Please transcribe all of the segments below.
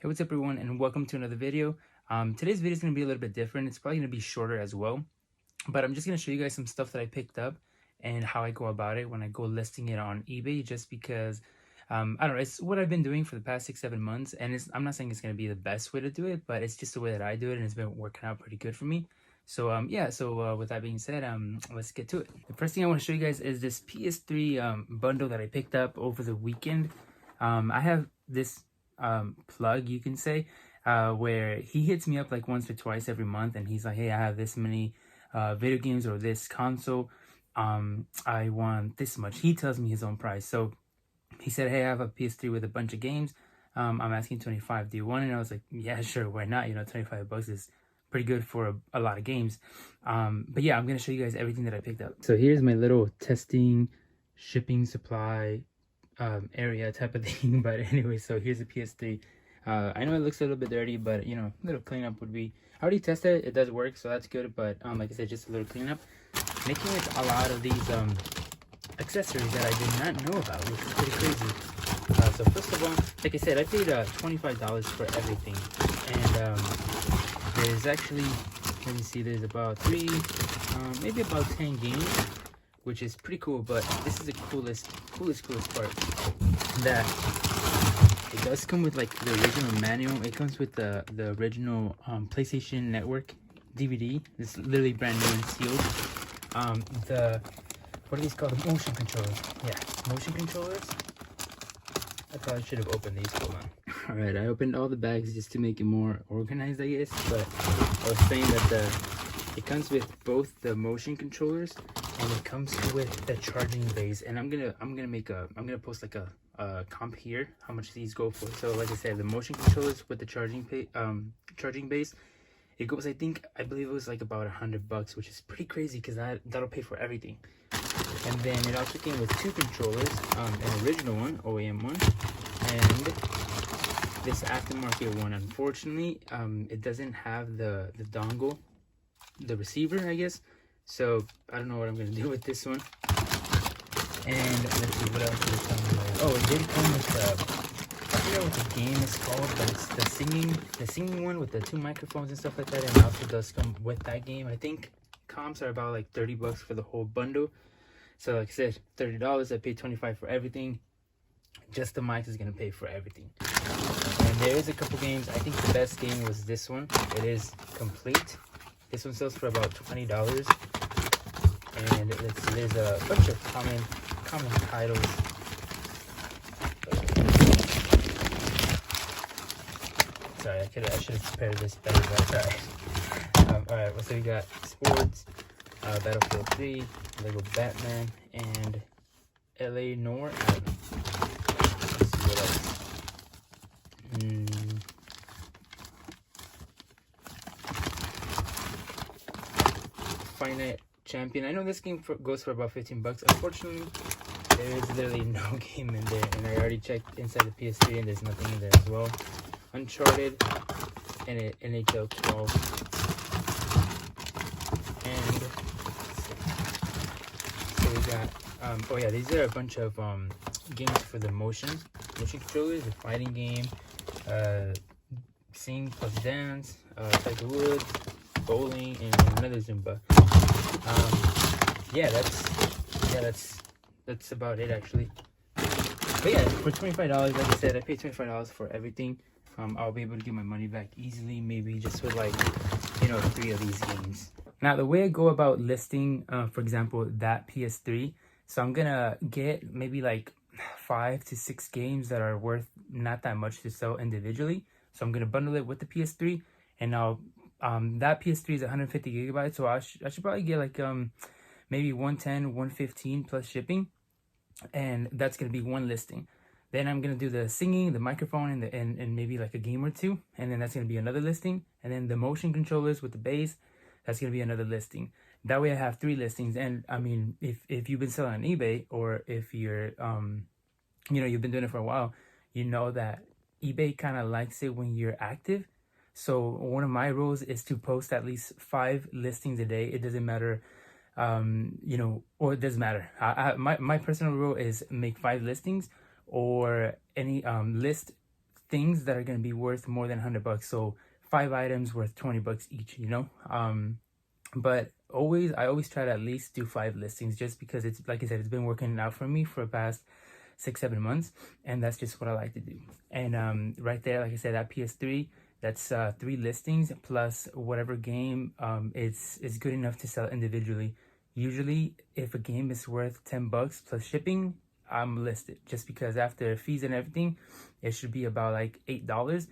Hey, what's up everyone, and welcome to another video. Today's video is going to be a little bit different. It's probably going to be shorter as well, but I'm just going to show you guys some stuff that I picked up and how I go about it when I go listing it on eBay, just because I don't know, it's what I've been doing for the past 6-7 months, and I'm not saying it's going to be the best way to do it, but it's just the way that I do it, and it's been working out pretty good for me. So with that being said, let's get to it. The first thing I want to show you guys is this PS3 bundle that I picked up over the weekend. I have this plug, you can say, where he hits me up like once or twice every month, and he's like, hey, I have this many video games or this console, I want this much. He tells me his own price. So he said, hey, I have a PS3 with a bunch of games, I'm asking 25, do you want it? And I was like, yeah, sure, why not? You know, 25 bucks is pretty good for a lot of games. But yeah, I'm gonna show you guys everything that I picked up. So here's my little testing shipping supply area type of thing. But anyway, so here's the PS3. I know it looks a little bit dirty, but you know, a little cleanup would be, I already tested it, it does work, so that's good. But like I said, just a little cleanup. Making with a lot of these accessories that I did not know about, which is pretty crazy. So first of all, like I said, I paid $25 for everything, and there's actually, let me see, there's about maybe about 10 games, which is pretty cool. But this is the coolest part, that it does come with like the original manual. It comes with the original PlayStation Network DVD. It's literally brand new and sealed. What are these called? The motion controllers. Yeah, motion controllers. I probably should have opened these. Hold on. All right, I opened all the bags just to make it more organized, I guess. But I was saying that it comes with both the motion controllers, and it comes with the charging base. And I'm gonna post like a comp here how much these go for. So like I said, the motion controllers with the charging base, it goes, I believe it was like about $100, which is pretty crazy because that'll pay for everything. And then it also came with two controllers, an original one, OEM one, and this aftermarket one. Unfortunately, it doesn't have the dongle, the receiver, I guess. So I don't know what I'm gonna do with this one. And let's see, what else did it come with? Oh, it did come with I forget what the game is called, but it's the singing one with the 2 microphones and stuff like that. And it also does come with that game. I think comps are about like $30 for the whole bundle. So like I said, $30. I paid 25 for everything. Just the mics is gonna pay for everything. And there is a couple games. I think the best game was this one. It is complete. This one sells for about $20. And there's a bunch of common titles. Sorry, I should have prepared this better, but it's alright. Alright, so we got sports, Battlefield 3, Lego Batman, and LA Noir. I don't know. Let's see what else. Finite Champion. I know this game goes for about $15. Unfortunately, there is literally no game in there, and I already checked inside the PS3 and there's nothing in there as well. Uncharted and NHL 12. And so we got oh yeah, these are a bunch of games for the motion controllers, the fighting game, sing plus dance, Tiger Woods, bowling, and another Zumba. That's about it actually. But yeah, for $25, like I said, I paid $25 for everything. I'll be able to get my money back easily, maybe just with like, you know, 3 of these games. Now, the way I go about listing, for example, that PS3, so I'm gonna get maybe like 5 to 6 games that are worth not that much to sell individually. So I'm gonna bundle it with the PS3, and now that PS3 is 150 gigabytes, so I should probably get like maybe 110, 115 plus shipping, and that's gonna be one listing. Then I'm gonna do the singing, the microphone, and maybe like a game or 2, and then that's gonna be another listing. And then the motion controllers with the bass, that's gonna be another listing. That way I have 3 listings. And I mean, if you've been selling on eBay, or if you're you know, you've been doing it for a while, you know that eBay kind of likes it when you're active. So one of my rules is to post at least 5 listings a day. It doesn't matter, you know, or it doesn't matter. My personal rule is make 5 listings, or any list things that are going to be worth more than $100. So 5 items worth $20 each, you know. But I always try to at least do 5 listings, just because it's, like I said, it's been working out for me for the past 6-7 months, and that's just what I like to do. And right there, like I said, that PS3, that's 3 listings plus whatever game is good enough to sell individually. Usually if a game is worth $10 plus shipping, I'm listed, just because after fees and everything, it should be about like $8.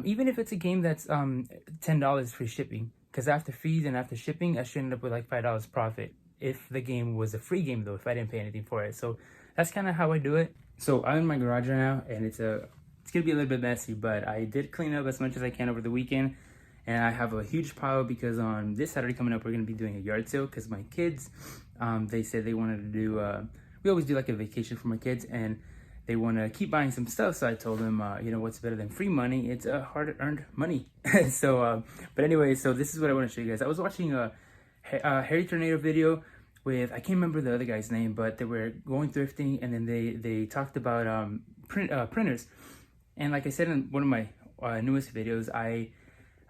Even if it's a game that's $10 free shipping, because after fees and after shipping, I should end up with like $5 profit if the game was a free game, though, if I didn't pay anything for it. So that's kind of how I do it. So I'm in my garage right now, and it's gonna be a little bit messy, but I did clean up as much as I can over the weekend. And I have a huge pile because on this Saturday coming up, we're going to be doing a yard sale, because my kids, they said they wanted to do, we always do like a vacation for my kids, and they want to keep buying some stuff. So I told them, you know, what's better than free money? It's hard-earned money. So, but anyway, so this is what I want to show you guys. I was watching a Harry Tornado video with, I can't remember the other guy's name, but they were going thrifting, and then they talked about printers. And like I said in one of my newest videos,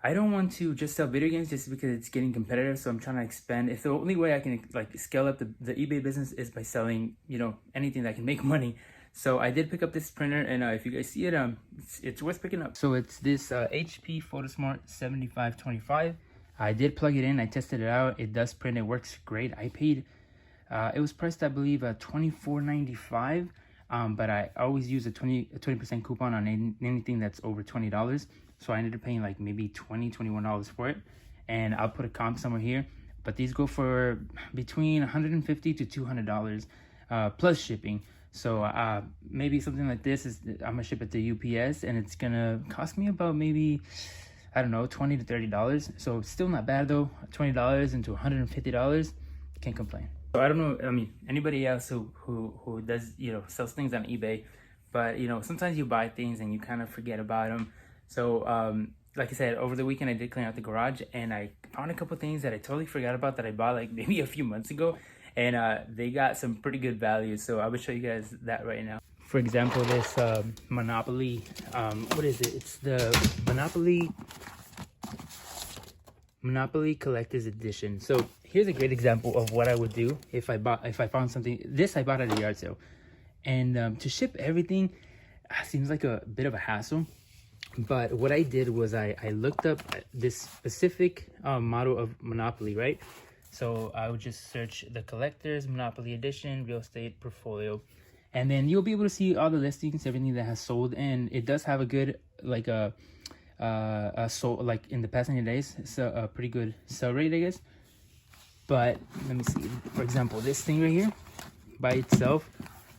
I don't want to just sell video games just because it's getting competitive. So I'm trying to expand. If the only way I can like scale up the eBay business is by selling, you know, anything that can make money. So I did pick up this printer, and if you guys see it, it's worth picking up. So it's this HP PhotoSmart 7525. I did plug it in. I tested it out. It does print. It works great. I paid. It was priced, I believe, $24.95. But I always use a 20% coupon on anything that's over $20. So I ended up paying like maybe $21 for it, and I'll put a comp somewhere here. But these go for between $150 to $200 plus shipping. So maybe something like this is, I'm gonna ship it to UPS, and it's gonna cost me about maybe, I don't know, $20 to $30. So it's still not bad though. $20 into $150, can't complain. So I don't know, I mean, anybody else who does, you know, sells things on eBay, but you know, sometimes you buy things and you kind of forget about them. So like I said, over the weekend I did clean out the garage, and I found a couple things that I totally forgot about that I bought like maybe a few months ago, and they got some pretty good value. So I will show you guys that right now. For example, this Monopoly, what is it? It's the Monopoly Collector's Edition. So here's a great example of what I would do if I found something. This I bought at a yard sale, and to ship everything seems like a bit of a hassle. But what I did was I looked up this specific model of Monopoly, right? So I would just search the Collector's Monopoly Edition Real Estate Portfolio, and then you'll be able to see all the listings, everything that has sold. And it does have a good, like sold, like in the past 90 days, so a pretty good sell rate, I guess. But let me see, for example, this thing right here by itself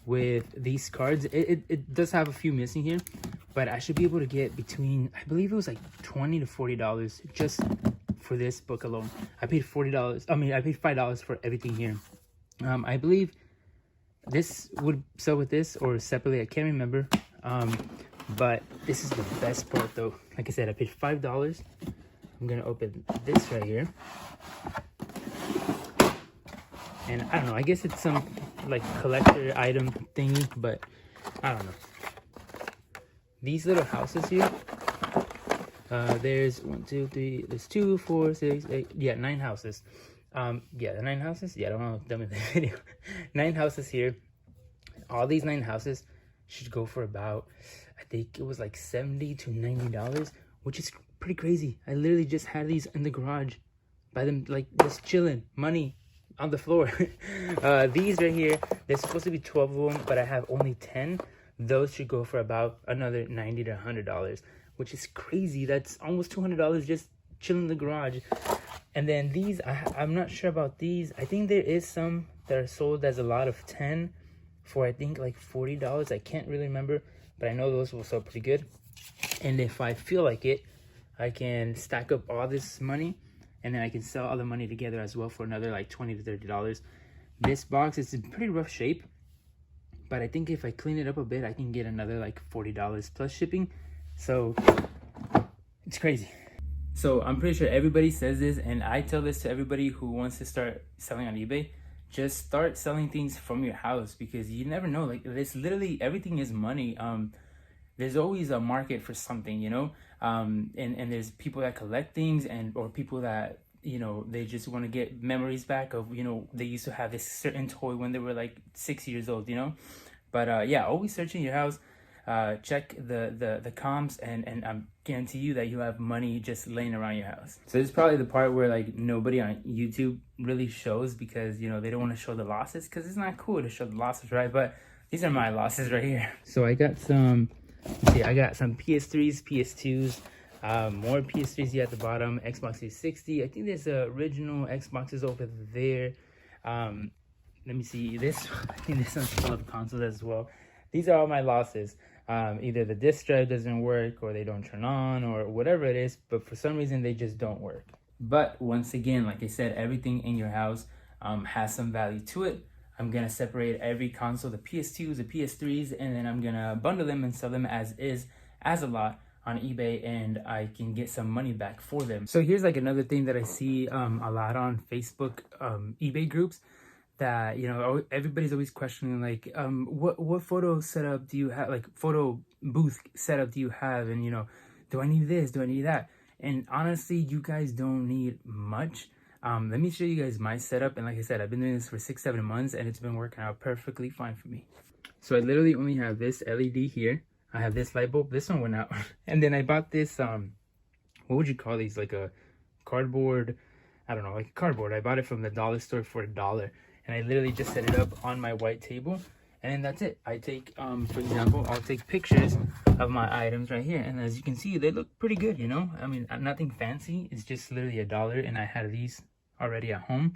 with these cards, it does have a few missing here, but I should be able to get between, I believe it was like $20 to $40 just for this book alone. I paid $40. I mean, I paid $5 for everything here. I believe this would sell with this or separately. I can't remember. But this is the best part though. Like I said, I paid $5. I'm gonna open this right here. And I don't know, I guess it's some like collector item thingy, but I don't know. These little houses here, there's 1, 2, 3, there's 2, 4, 6, 8, yeah, 9 houses. Yeah, the 9 houses, yeah, I don't know if I'm done with the video. 9 houses here. All these 9 houses should go for about, I think it was like $70 to $90, which is pretty crazy. I literally just had these in the garage by them, like just chilling, money on the floor. These right here, there's supposed to be 12 of them, but I have only 10. Those should go for about another $90 to $100, which is crazy. That's almost $200 just chilling in the garage. And then these, I'm not sure about these. I think there is some that are sold as a lot of 10 for I think like $40. I can't really remember, but I know those will sell pretty good. And if I feel like it, I can stack up all this money, and then I can sell all the money together as well for another like $20 to $30. This box is in pretty rough shape, but I think if I clean it up a bit, I can get another like $40 plus shipping. So it's crazy. So I'm pretty sure everybody says this, and I tell this to everybody who wants to start selling on eBay. Just start selling things from your house, because you never know. Like, this literally everything is money. there's always a market for something, you know. And there's people that collect things, and or people that, you know, they just want to get memories back of, you know, they used to have this certain toy when they were like 6 years old, you know. But yeah, always searching your house. Check the comps, and I'm guarantee you that you have money just laying around your house. So this is probably the part where like nobody on YouTube really shows, because, you know, they don't want to show the losses, because it's not cool to show the losses, right? But these are my losses right here. So I got some, let's see, I got some PS3s, PS2s, more PS3s here at the bottom, Xbox 360. I think there's original Xboxes over there. Let me see this. I think this one's full of consoles as well. These are all my losses. Either the disk drive doesn't work, or they don't turn on, or whatever it is, but for some reason they just don't work. But once again, like I said, everything in your house has some value to it. I'm gonna separate every console, the PS2s, the PS3s, and then I'm gonna bundle them and sell them as is, as a lot on eBay, and I can get some money back for them. So here's like another thing that I see a lot on Facebook eBay groups, that, you know, everybody's always questioning like, what photo setup do you have, like photo booth setup do you have, and, you know, do I need this, do I need that? And honestly, you guys don't need much. Let me show you guys my setup. And like I said, I've been doing this for 6-7 months, and it's been working out perfectly fine for me. So I literally only have this LED here. I have this light bulb. This one went out. And then I bought this, what would you call these? Like a cardboard, I don't know, like a cardboard. I bought it from the dollar store for $1. And I literally just set it up on my white table. And then that's it. I take, for example, I'll take pictures of my items right here. And as you can see, they look pretty good, you know? I mean, nothing fancy. It's just literally $1. And I had these already at home.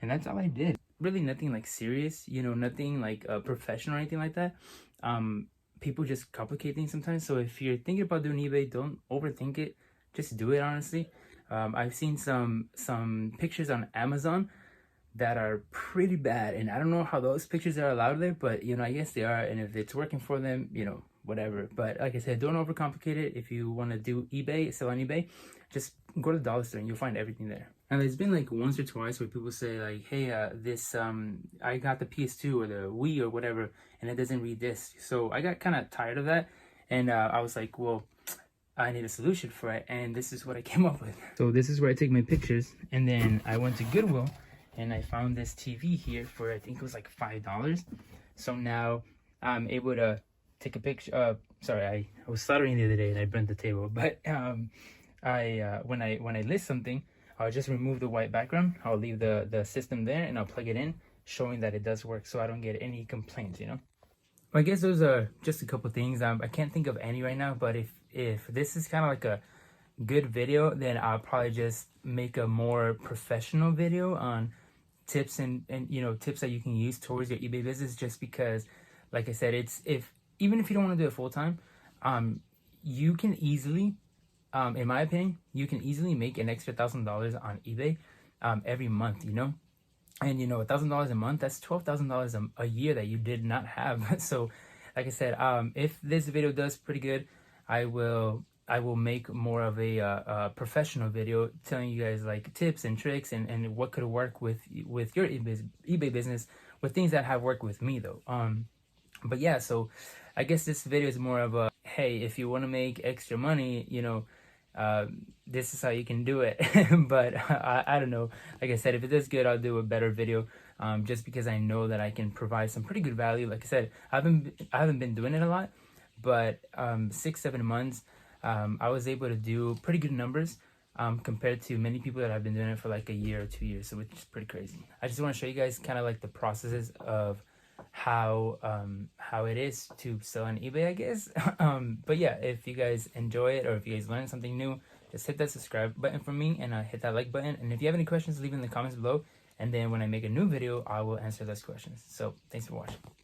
And that's all I did. Really nothing like serious, you know, nothing like professional or anything like that. People just complicate things sometimes. So if you're thinking about doing eBay, don't overthink it. Just do it, honestly. I've seen some pictures on Amazon that are pretty bad, and I don't know how those pictures are allowed there, but, you know, I guess they are. And if it's working for them, you know, whatever. But like I said, don't overcomplicate it. If you want to do eBay, sell on eBay, just go to the dollar store and you'll find everything there. And there's been like once or twice where people say like, hey, this I got the PS2 or the Wii or whatever, and it doesn't read this. So I got kind of tired of that, and I was like, well, I need a solution for it, and this is what I came up with. So this is where I take my pictures, and then I went to Goodwill, and I found this TV here for, I think it was like $5. So now I'm able to take a picture. Sorry, I was soldering the other day and I bent the table. But when I list something, I'll just remove the white background. I'll leave the system there, and I'll plug it in, showing that it does work, so I don't get any complaints, you know. Well, I guess those are just a couple things. I can't think of any right now, but if this is kind of like a good video, then I'll probably just make a more professional video on tips and you know, tips that you can use towards your eBay business. Just because, like I said, even if you don't want to do it full time, you can easily, in my opinion, you can easily make an extra $1,000 on eBay every month, you know. And, you know, $1,000 a month, that's $12,000 a year that you did not have. So like I said, if this video does pretty good, I will make more of a professional video telling you guys like tips and tricks and what could work with your eBay business, with things that have worked with me though. But yeah, so I guess this video is more of a, hey, if you want to make extra money, you know, this is how you can do it. But I don't know. Like I said, if it does good, I'll do a better video. Just because I know that I can provide some pretty good value. Like I said, I haven't been doing it a lot, but 6-7 months, I was able to do pretty good numbers compared to many people that have been doing it for like a year or 2 years. So it's pretty crazy. I just want to show you guys kind of like the processes of how it is to sell on eBay, I guess. But yeah, if you guys enjoy it, or if you guys learn something new, just hit that subscribe button for me, and hit that like button. And if you have any questions, leave in the comments below, and then when I make a new video, I will answer those questions. So thanks for watching.